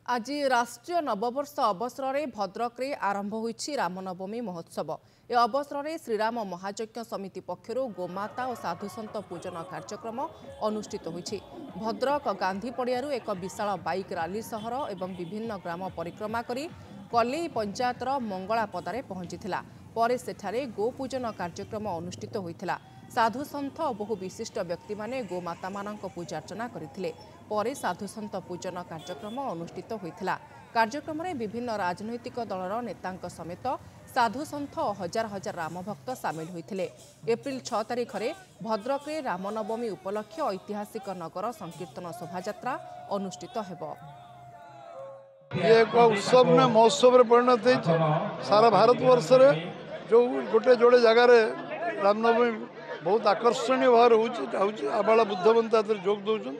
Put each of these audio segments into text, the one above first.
आज राष्ट्रीय नववर्ष अवसर में भद्रक में आरंभ होईछि रामनवमी महोत्सव। ए अवसर में श्रीराम महायज्ञ समिति पक्षर गोमाता और साधुसंत पूजन कार्यक्रम अनुष्ठित होईछि। भद्रक गांधी पड़ियारू एक विशाल बाइक रैली सहर एवं विभिन्न ग्राम परिक्रमा करी कलेई पंचायतर मंगलापदारे पहुंचीथिला। परे सेठारे गोपूजन कार्यक्रम अनुष्ठित होईथिला। साधुसंत और बहु विशिष्ट व्यक्ति माने गोमाता मानक पूजार्चना करथिले। परे साधुसंत पूजन कार्यक्रम अनुष्ठित होईथिला। कार्यक्रम में विभिन्न राजनैतिक दलर नेतांक समेत साधुसंत और हजार हजार रामभक्त सामिल होइथिले। एप्रिल 6 तारिख में भद्रक में रामनवमी उपलक्ष्य ऐतिहासिक नगर संकीर्तन शोभायात्रा अनुष्ठित हेबो। ये एक उत्सव ने महोत्सव परिणत सारा भारत वर्ष रे जो गोटे जोड़े जगार रामनवमी बहुत आकर्षणीय भाव आबाला बुद्धवंत जोग दौन।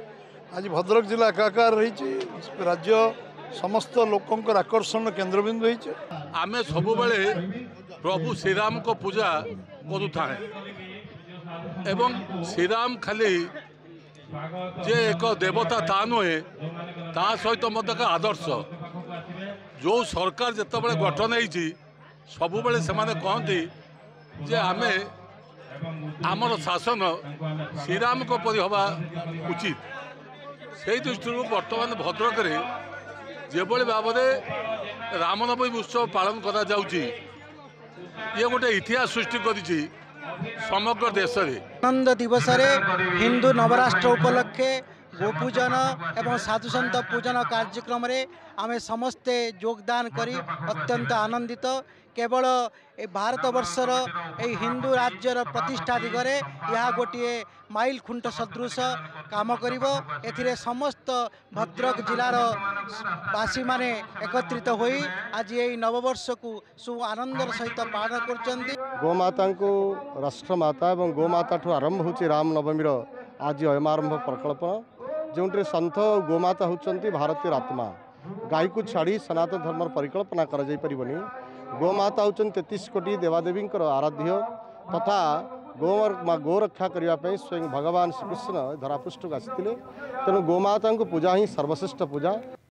आज भद्रक जिला एकाकार रही राज्य समस्त लोकंर आकर्षण केन्द्रबिंदु होती। आमे सब प्रभु श्रीराम को पूजा करुता एवं श्रीराम खाली जे एक देवता ता नुहे ता सहित मत आदर्श जो सरकार जिते गठन होती सब से कहती जे आमे आमर शासन श्रीराम को परि हवा उचित। से दृष्टि बर्तमान भद्रक जेभली भाव में रामनवमी उत्सव पालन करा जाउची ये गोटे इतिहास सृष्टि करिछि समग्र देश रे। आनंद दिवस रे हिंदू नवराष्ट्र उपलक्षे गोपूजन एवं साधुसंत पूजन कार्यक्रम रे आमे समस्ते योगदान करी अत्यंत आनंदित। केवल ए भारत वर्षर ए हिंदू राज्यर प्रतिष्ठा दिगरे यह गोटे माइल खुंट सदृश काम करिवो। एथिरे समस्त भद्रक जिलार वासी माने एकत्रित होई आज ये नववर्ष को सु आनंदर सहित पालन करचंदी। गोमाता को राष्ट्रमाता और गोमाता ठू आरंभ होची रामनवमीर आज अयमारंभ प्रकल्प जो सन्थ गोमाता होचंती भारतीय आत्मा। गाय को छाड़ी सनातन धर्म परिकल्पना कर गोमाता होचन 33 कोटी देवादेवी आराध्य तथा गोरक्षा करने स्वयं भगवान श्रीकृष्ण धरापृष्ठ आसते। तेणु गोमाता को पूजा ही सर्वश्रेष्ठ पूजा।